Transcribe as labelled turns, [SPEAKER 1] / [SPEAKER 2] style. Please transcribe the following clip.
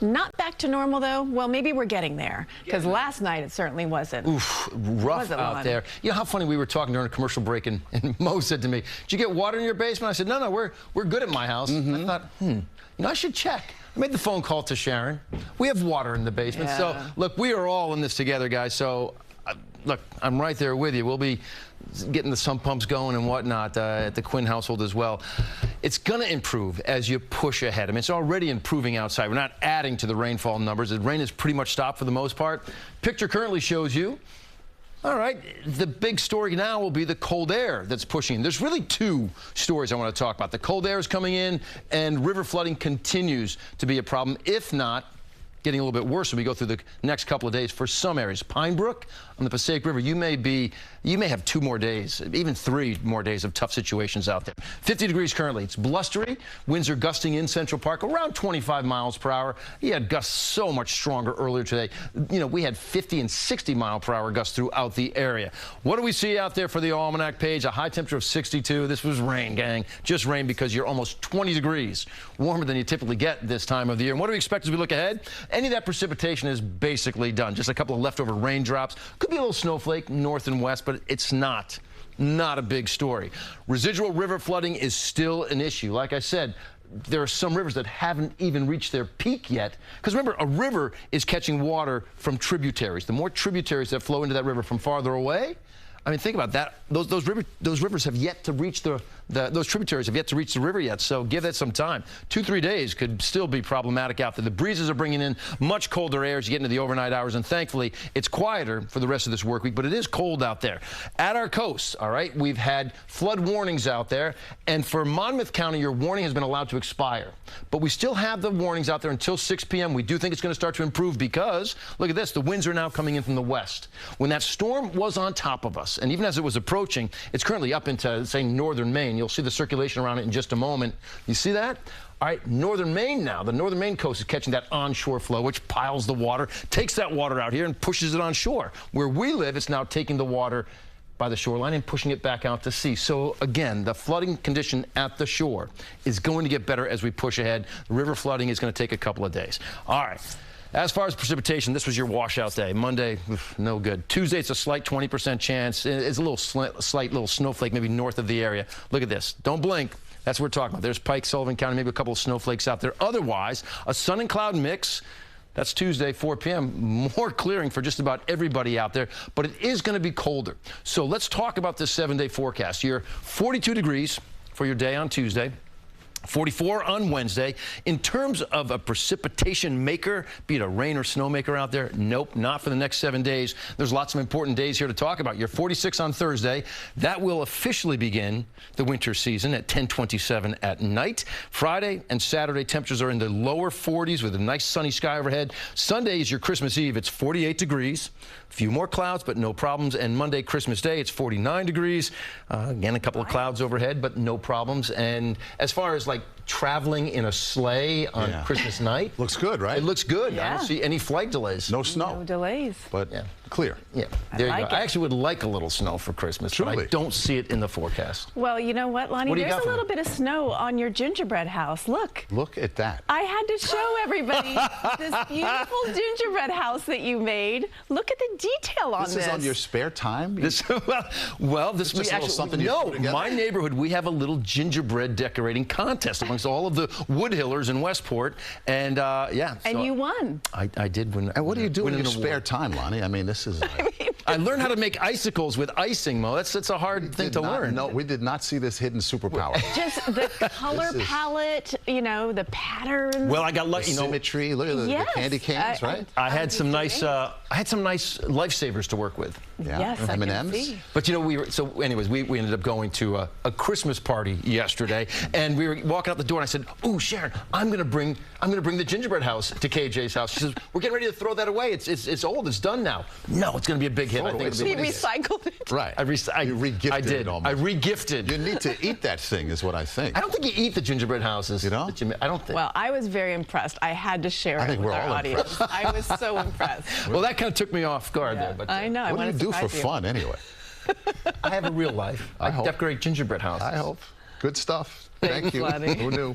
[SPEAKER 1] Not back to normal, though. Well, maybe we're getting there, because last night it certainly wasn't.
[SPEAKER 2] Oof, rough out there. You know how funny we were talking during a commercial break, and Mo said to me, "Did you get water in your basement?" I said, "No, we're good at my house." I thought, you know, I should check. I made the phone call to Sharon. We have water in the basement. So, look, we are all in this together, guys. So, look, I'm right there with you. We'll be getting the sump pumps going and whatnot at the Quinn household as well. It's going to improve as you push ahead. I mean, it's already improving outside. We're not adding to the rainfall numbers. The rain has pretty much stopped for the most part. Picture currently shows you. All right, the big story now will be the cold air that's pushing. There's really two stories I want to talk about. The cold air is coming in, and river flooding continues to be a problem, if not getting a little bit worse when we go through the next couple of days for some areas. Pine Brook on the Passaic River, you may have 2 more days, even 3 more days of tough situations out there. 50 degrees currently. It's blustery. Winds are gusting in Central Park around 25 miles per hour. You had gusts so much stronger earlier today. You know, we had 50 and 60 mile per hour gusts throughout the area. What do we see out there for the almanac page? A high temperature of 62. This was rain, gang. Just rain because you're almost 20 degrees warmer than you typically get this time of the year. And what do we expect as we look ahead? Any of that precipitation is basically done. Just a couple of leftover raindrops. Could be a little snowflake north and west, but it's not a big story. Residual river flooding is still an issue. Like I said, there are some rivers that haven't even reached their peak yet. Because remember, a river is catching water from tributaries. The more tributaries that flow into that river from farther away, I mean, think about that. Those rivers have yet to reach those tributaries have yet to reach the river yet. So give that some time. 2-3 days could still be problematic out there. The breezes are bringing in much colder air as you get into the overnight hours, and thankfully it's quieter for the rest of this work week. But it is cold out there. At our coast, all right, we've had flood warnings out there, and for Monmouth County, your warning has been allowed to expire. But we still have the warnings out there until 6 p.m. We do think it's going to start to improve because look at this. The winds are now coming in from the west. When that storm was on top of us, and even as it was approaching, it's currently up into, say, northern Maine. You'll see the circulation around it in just a moment. You see that? All right, northern Maine now. The northern Maine coast is catching that onshore flow, which piles the water, takes that water out here and pushes it on shore. Where we live, it's now taking the water by the shoreline and pushing it back out to sea. So again, the flooding condition at the shore is going to get better as we push ahead. The river flooding is going to take a couple of days. All right. As far as precipitation, this was your washout day. Monday, no good. Tuesday, it's a slight 20% chance. It's a little slight little snowflake maybe north of the area. Look at this. Don't blink. That's what we're talking about. There's Pike, Sullivan County, maybe a couple of snowflakes out there. Otherwise, a sun and cloud mix. That's Tuesday, 4 p.m. More clearing for just about everybody out there, but it is going to be colder. So let's talk about this 7-day forecast. You're 42 degrees for your day on Tuesday. 44 on Wednesday. In terms of a precipitation maker, be it a rain or snow maker out there, nope, not for the next 7 days. There's lots of important days here to talk about. You're 46 on Thursday. That will officially begin the winter season at 10:27 at night. Friday and Saturday, temperatures are in the lower 40s with a nice sunny sky overhead. Sunday is your Christmas Eve. It's 48 degrees. A few more clouds, but no problems. And Monday, Christmas Day, it's 49 degrees. Again, a couple of clouds overhead, but no problems. And as far as like traveling in a sleigh on Christmas night.
[SPEAKER 3] Looks good, right?
[SPEAKER 2] It looks good.
[SPEAKER 1] Yeah.
[SPEAKER 2] I don't see any flight delays.
[SPEAKER 3] No snow.
[SPEAKER 1] No delays.
[SPEAKER 3] But clear.
[SPEAKER 2] Yeah, there you go.
[SPEAKER 1] like it.
[SPEAKER 2] I actually would like a little snow for Christmas,
[SPEAKER 3] Truly.
[SPEAKER 2] but I don't see it in the forecast.
[SPEAKER 1] Well, you know what, Lonnie?
[SPEAKER 2] What do you
[SPEAKER 1] There's
[SPEAKER 2] got
[SPEAKER 1] a
[SPEAKER 2] for
[SPEAKER 1] little
[SPEAKER 2] me?
[SPEAKER 1] bit of snow on your gingerbread house. Look.
[SPEAKER 3] Look at that.
[SPEAKER 1] I had to show everybody this beautiful gingerbread house that you made. Look at the detail on this.
[SPEAKER 3] This is on your spare time?
[SPEAKER 2] This, well, this
[SPEAKER 3] just a little something you put together?
[SPEAKER 2] My neighborhood, we have a little gingerbread decorating contest amongst all of the Woodhillers in Westport, and yeah.
[SPEAKER 1] And
[SPEAKER 2] so
[SPEAKER 1] you won.
[SPEAKER 2] I did win.
[SPEAKER 3] And what do you do in your
[SPEAKER 2] an
[SPEAKER 3] spare
[SPEAKER 2] award.
[SPEAKER 3] time, Lonnie? I mean, this is...
[SPEAKER 2] I learned how to make icicles with icing, Mo. That's a hard thing to learn.
[SPEAKER 3] No, we did not see this hidden superpower.
[SPEAKER 1] Just the color palette, you know, the patterns.
[SPEAKER 2] Well, I got lucky.
[SPEAKER 3] Symmetry. Look at the candy canes, right?
[SPEAKER 2] I had some nice lifesavers to work with.
[SPEAKER 3] Yeah.
[SPEAKER 1] Yes, I can
[SPEAKER 3] M&Ms.
[SPEAKER 1] see.
[SPEAKER 2] But you know, so anyways, we ended up going to a Christmas party yesterday, and we were walking out the door, and I said, "Ooh, Sharon, I'm gonna bring the gingerbread house to KJ's house." She says, "We're getting ready to throw that away. It's old. It's done now." No, it's gonna be a big hit. I think
[SPEAKER 1] He recycled it.
[SPEAKER 3] Right.
[SPEAKER 2] You
[SPEAKER 3] re-gifted
[SPEAKER 2] I did.
[SPEAKER 3] it almost.
[SPEAKER 2] I re-gifted.
[SPEAKER 3] You need to eat that thing, is what I think.
[SPEAKER 2] I don't think you eat the gingerbread houses.
[SPEAKER 3] You don't?
[SPEAKER 2] I don't think.
[SPEAKER 1] Well, I was very impressed. I had to share it with our audience. I was so impressed.
[SPEAKER 2] Well, that kind of took me off guard there. But
[SPEAKER 1] I know.
[SPEAKER 3] What do you do for fun, anyway?
[SPEAKER 2] I have a real life. I decorate gingerbread houses.
[SPEAKER 3] I hope. Good stuff. Thank you.
[SPEAKER 1] Lonnie.
[SPEAKER 3] Who knew?